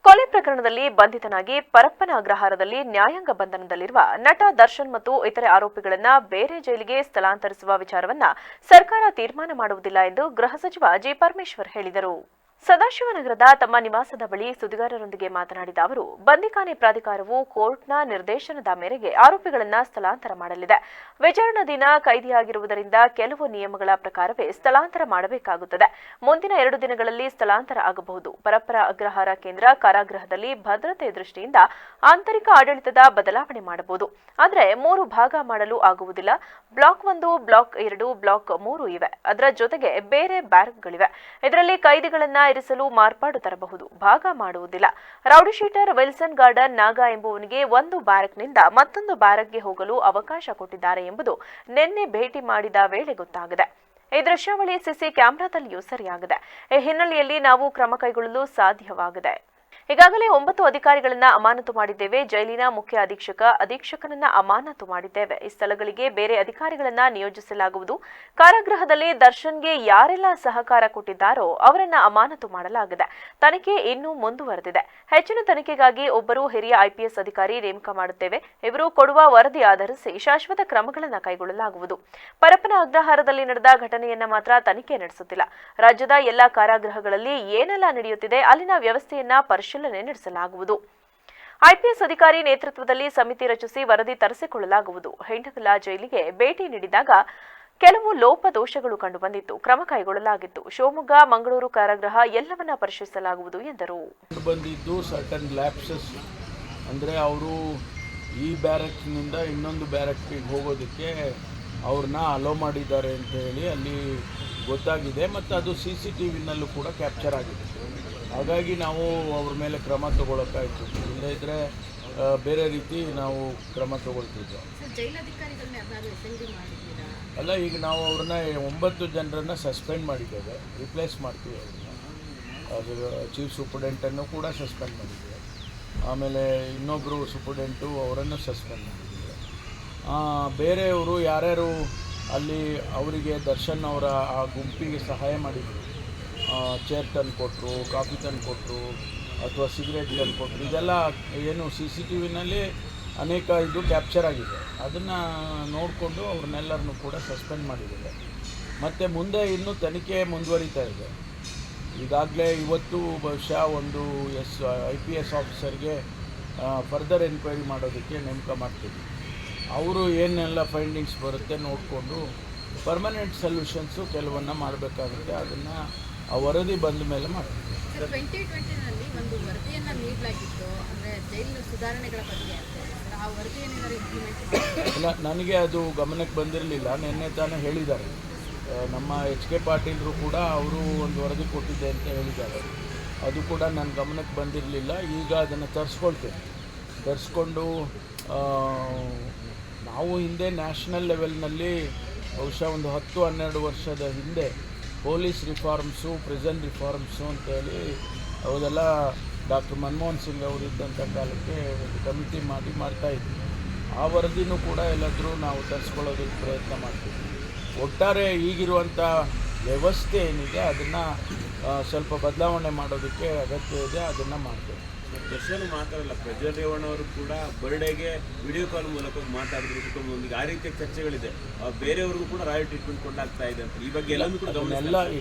ಕೊಲೆ ಪ್ರಕರಣದಲ್ಲಿ ಬಂಧಿತನಾಗಿ ಪರಪ್ಪನ ಅಗ್ರಹಾರದಲ್ಲಿ ನ್ಯಾಯಾಂಗ ಬಂಧನದಲ್ಲಿರುವ ನಟ ದರ್ಶನ್ ಮತ್ತು ಇತರೆ ಆರೋಪಿಗಳನ್ನು ಬೇರೆ ಜೈಲಿಗೆ ಸ್ಥಳಾಂತರಿಸುವ ವಿಚಾರವನ್ನ ಸರ್ಕಾರ ತೀರ್ಮಾನ ಮಾಡುವುದಿಲ್ಲ ಎಂದು ಗೃಹ ಸಚಿವ ಜಿ ಪರಮೇಶ್ವರ್ ಹೇಳಿದರು. ಸದಾಶಿವನಗರದ ತಮ್ಮ ನಿವಾಸದ ಬಳಿ ಸುದ್ದಿಗಾರರೊಂದಿಗೆ ಮಾತನಾಡಿದ ಅವರು, ಬಂದಿಖಾನೆ ಪ್ರಾಧಿಕಾರವು ಕೋರ್ಟ್ನ ನಿರ್ದೇಶನದ ಮೇರೆಗೆ ಆರೋಪಿಗಳನ್ನು ಸ್ಥಳಾಂತರ ಮಾಡಲಿದೆ. ವಿಚಾರಣಾ ದಿನ ಕೈದಿಯಾಗಿರುವುದರಿಂದ ಕೆಲವು ನಿಯಮಗಳ ಪ್ರಕಾರವೇ ಸ್ಥಳಾಂತರ ಮಾಡಬೇಕಾಗುತ್ತದೆ. ಮುಂದಿನ 2 ದಿನಗಳಲ್ಲಿ ಸ್ಥಳಾಂತರ ಆಗಬಹುದು. ಪರಪ್ಪನ ಅಗ್ರಹಾರ ಕೇಂದ್ರ ಕಾರಾಗೃಹದಲ್ಲಿ ಭದ್ರತೆ ದೃಷ್ಟಿಯಿಂದ ಆಂತರಿಕ ಆಡಳಿತದ ಬದಲಾವಣೆ ಮಾಡಬಹುದು. ಆದರೆ 3 ಭಾಗ ಮಾಡಲು ಆಗುವುದಿಲ್ಲ. ಬ್ಲಾಕ್ 1, ಬ್ಲಾಕ್ 2, ಬ್ಲಾಕ್ 3 ಇವೆ. ಅದರ ಜೊತೆಗೆ ಬೇರೆ ಬ್ಯಾರಕ್ಗಳಿವೆ. ಇದರಲ್ಲಿ ಕೈದಿಗಳನ್ನ ಇರಿಸಲು ಮಾರ್ಪಾಡು ತರಬಹುದು, ಭಾಗ ಮಾಡುವುದಿಲ್ಲ. ರೌಡಿ ಶೀಟರ್ ವಿಲ್ಸನ್ ಗಾರ್ಡನ್ ನಾಗಾ ಎಂಬುವನಿಗೆ ಒಂದು ಬ್ಯಾರಕ್ನಿಂದ ಮತ್ತೊಂದು ಬ್ಯಾರಕ್ಗೆ ಹೋಗಲು ಅವಕಾಶ ಕೊಟ್ಟಿದ್ದಾರೆ ಎಂಬುದು ನಿನ್ನೆ ಭೇಟಿ ಮಾಡಿದ ವೇಳೆ ಗೊತ್ತಾಗಿದೆ. ಈ ದೃಶ್ಯಾವಳಿ ಸಿಸಿ ಕ್ಯಾಮೆರಾದಲ್ಲಿಯೂ ಸರಿಯಾಗಿದೆ. ಈ ಹಿನ್ನೆಲೆಯಲ್ಲಿ ನಾವು ಕ್ರಮ ಕೈಗೊಳ್ಳಲು ಸಾಧ್ಯವಾಗಿದೆ. ಈಗಾಗಲೇ 9 ಅಧಿಕಾರಿಗಳನ್ನ ಅಮಾನತು ಮಾಡಿದ್ದೇವೆ. ಜೈಲಿನ ಮುಖ್ಯ ಅಧೀಕ್ಷಕನನ್ನ ಅಮಾನತು ಮಾಡಿದ್ದೇವೆ. ಈ ಸ್ಥಳಗಳಿಗೆ ಬೇರೆ ಅಧಿಕಾರಿಗಳನ್ನ ನಿಯೋಜಿಸಲಾಗುವುದು. ಕಾರಾಗೃಹದಲ್ಲಿ ದರ್ಶನ್ಗೆ ಯಾರೆಲ್ಲ ಸಹಕಾರ ಕೊಟ್ಟಿದ್ದಾರೋ ಅವರನ್ನ ಅಮಾನತು ಮಾಡಲಾಗಿದೆ. ತನಿಖೆ ಇನ್ನೂ ಮುಂದುವರೆದಿದೆ. ಹೆಚ್ಚಿನ ತನಿಖೆಗಾಗಿ ಒಬ್ಬರು ಹಿರಿಯ IPS ಅಧಿಕಾರಿ ನೇಮಕ ಮಾಡುತ್ತೇವೆ. ಇವರು ಕೊಡುವ ವರದಿ ಆಧರಿಸಿ ಶಾಶ್ವತ ಕ್ರಮಗಳನ್ನು ಕೈಗೊಳ್ಳಲಾಗುವುದು. ಪರಪ್ಪನ ಅಗ್ರಹಾರದಲ್ಲಿ ನಡೆದ ಘಟನೆಯನ್ನ ಮಾತ್ರ ತನಿಖೆ ನಡೆಸುತ್ತಿಲ್ಲ. ರಾಜ್ಯದ ಎಲ್ಲಾ ಕಾರಾಗೃಹಗಳಲ್ಲಿ ಏನೆಲ್ಲ ನಡೆಯುತ್ತಿದೆ ಅಲ್ಲಿನ ವ್ಯವಸ್ಥೆಯನ್ನ ಪರಿಶೀಲನೆ ನಡೆಸಲಾಗುವುದು. IPS ಅಧಿಕಾರಿ ನೇತೃತ್ವದಲ್ಲಿ ಸಮಿತಿ ರಚಿಸಿ ವರದಿ ತರಿಸಿಕೊಳ್ಳಲಾಗುವುದು. ಹೆಂಡಗಲ ಜೈಲಿಗೆ ಭೇಟಿ ನೀಡಿದಾಗ ಕೆಲವು ಲೋಪದೋಷಗಳು ಕಂಡುಬಂದಿತ್ತು, ಕ್ರಮ ಕೈಗೊಳ್ಳಲಾಗಿತ್ತು. ಶಿವಮೊಗ್ಗ, ಮಂಗಳೂರು ಕಾರಾಗೃಹ ಎಲ್ಲವನ್ನ ಪರಿಶೀಲಿಸಲಾಗುವುದು ಎಂದರು. ಬಂದಿದ್ದು ಸರ್ಟನ್ ಲ್ಯಾಪ್ಸಸ್ ಅಂದರೆ ಅವರು ಈ ಬ್ಯಾರಕ್ನಿಂದ ಇನ್ನೊಂದು ಬ್ಯಾರಕ್ಗೆ ಹೋಗೋದಕ್ಕೆ ಅವ್ರನ್ನ ಅಲೋ ಮಾಡಿದ್ದಾರೆ ಅಂತ ಹೇಳಿ ಅಲ್ಲಿ ಗೊತ್ತಾಗಿದೆ ಮತ್ತು ಅದು CCTVನಲ್ಲೂ ಕೂಡ ಕ್ಯಾಪ್ಚರ್ ಆಗಿದೆ. ಹಾಗಾಗಿ ನಾವು ಅವ್ರ ಮೇಲೆ ಕ್ರಮ ತಗೊಳ್ಳೋಕ್ಕಾಯಿತು. ಇಲ್ಲದಿದ್ದರೆ ಬೇರೆ ರೀತಿ ನಾವು ಕ್ರಮ ತಗೊಳ್ತಿದ್ವಿ. ಅಲ್ಲ, ಈಗ ನಾವು ಅವ್ರನ್ನ 9 ಜನರನ್ನು ಸಸ್ಪೆಂಡ್ ಮಾಡಿದ್ದೇವೆ, ರಿಪ್ಲೇಸ್ ಮಾಡ್ತೀವಿ ಅವ್ರನ್ನ. ಅದು ಚೀಫ್ ಸೂಪರ್ಡೆಂಟನ್ನು ಕೂಡ ಸಸ್ಪೆಂಡ್ ಮಾಡಿದ್ದೇವೆ. ಆಮೇಲೆ ಇನ್ನೊಬ್ಬರು ಸೂಪರ್ಡೆಂಟು ಅವರನ್ನು ಸಸ್ಪೆಂಡ್ ಮಾಡಿದ್ದೇವೆ. ಬೇರೆಯವರು ಯಾರ್ಯಾರು ಅಲ್ಲಿ ಅವರಿಗೆ ದರ್ಶನ್ ಅವರ ಆ ಗುಂಪಿಗೆ ಸಹಾಯ ಮಾಡಿದರು, ಚೇರ್ ತಂದು ಕೊಟ್ಟರು, ಕಾಫಿ ತಂದು ಕೊಟ್ಟರು ಅಥವಾ ಸಿಗರೇಟ್ ತಂದು ಕೊಟ್ಟರು, ಇದೆಲ್ಲ ಏನು CCTVನಲ್ಲಿ ಅನೇಕ ಇದು ಕ್ಯಾಪ್ಚರ್ ಆಗಿದೆ. ಅದನ್ನು ನೋಡಿಕೊಂಡು ಅವ್ರನ್ನೆಲ್ಲರನ್ನೂ ಕೂಡ ಸಸ್ಪೆಂಡ್ ಮಾಡಿದ್ದಾರೆ. ಮತ್ತು ಮುಂದೆ ಇನ್ನೂ ತನಿಖೆ ಮುಂದುವರಿತಾ ಇದೆ. ಈಗಾಗಲೇ ಇವತ್ತು ಬಹುಶಃ ಒಂದು IPS ಆಫೀಸರ್ಗೆ ಫರ್ದರ್ ಎನ್ಕ್ವೈರಿ ಮಾಡೋದಕ್ಕೆ ನೇಮಕ ಮಾಡ್ತೀವಿ. ಅವರು ಏನೆಲ್ಲ ಫೈಂಡಿಂಗ್ಸ್ ಬರುತ್ತೆ ನೋಡಿಕೊಂಡು ಪರ್ಮನೆಂಟ್ ಸೊಲ್ಯೂಷನ್ಸು ಕೆಲವನ್ನ ಮಾಡಬೇಕಾಗುತ್ತೆ. ಅದನ್ನು ಆ ವರದಿ ಬಂದ ಮೇಲೆ ಮಾಡ್ತೀವಿ. 2020ನಲ್ಲಿ ಒಂದು ವರದಿಯನ್ನು ನೀಡಲಾಗಿತ್ತು, ಅಂದರೆ ಜೈಲು ಸುಧಾರಣೆಗಳ ಬಗ್ಗೆ. ಆ ವರದಿಯನ್ನು ಇಂಪ್ಲಿಮೆಂಟ್ ಇಲ್ಲ, ನನಗೆ ಅದು ಗಮನಕ್ಕೆ ಬಂದಿರಲಿಲ್ಲ. ನಿನ್ನೆ ತಾನೇ ಹೇಳಿದ್ದಾರೆ ನಮ್ಮ HK ಪಾಟೀಲರು ಕೂಡ ಅವರು ಒಂದು ವರದಿ ಕೊಟ್ಟಿದ್ದೆ ಅಂತ ಹೇಳಿದ್ದಾರೆ. ಅದು ಕೂಡ ನನ್ನ ಗಮನಕ್ಕೆ ಬಂದಿರಲಿಲ್ಲ. ಈಗ ಅದನ್ನು ತರಿಸ್ಕೊಂಡು ನಾವು ಹಿಂದೆ ನ್ಯಾಷನಲ್ ಲೆವೆಲ್ನಲ್ಲಿ ಬಹುಶಃ ಒಂದು 10-12 ವರ್ಷದ ಹಿಂದೆ ಪೊಲೀಸ್ ರಿಫಾರ್ಮ್ಸು, ಪ್ರಿಸನ್ ರಿಫಾರ್ಮ್ಸು ಅಂತೇಳಿ ಅವೆಲ್ಲ ಡಾಕ್ಟರ್ ಮನಮೋಹನ್ ಸಿಂಗ್ ಅವರು ಇದ್ದಂಥ ಕಾಲಕ್ಕೆ ಒಂದು ಕಮಿಟಿ ಮಾಡ್ತಾಯಿದ್ವಿ. ಆ ವರದಿನೂ ಕೂಡ ಎಲ್ಲಾದರೂ ನಾವು ತರಿಸ್ಕೊಳ್ಳೋದಕ್ಕೆ ಪ್ರಯತ್ನ ಮಾಡ್ತೀವಿ. ಒಟ್ಟಾರೆ ಈಗಿರುವಂಥ ವ್ಯವಸ್ಥೆ ಏನಿದೆ ಅದನ್ನು ಸ್ವಲ್ಪ ಬದಲಾವಣೆ ಮಾಡೋದಕ್ಕೆ ಅಗತ್ಯ ಇದೆ, ಅದನ್ನು ಮಾಡ್ತೇವೆ. ದರ್ಶನ್ ಮಾತಾಡಲ್ಲ, ಪ್ರಜ್ವಲ್ ರೇವಣ್ಣ ಅವರು ಕೂಡ ಬರ್ಡೇಗೆ ವಿಡಿಯೋ ಕಾಲ್ ಮೂಲಕ ಮಾತಾಡಿದ್ರು ಕುಟುಂಬದೊಂದಿಗೆ. ಆ ರೀತಿಯ ಚರ್ಚೆಗಳಿದೆ. ಬೇರೆಯವ್ರಿಗೂ ಕೂಡ ರಾಯಲ್ ಟ್ರೀಟ್ಮೆಂಟ್ ಕೊಡಲಾಗ್ತಾ ಇದೆ ಅಂತ ಈ ಬಗ್ಗೆ ಎಲ್ಲನೂ ಕೂಡ ಎಲ್ಲ ಈಗ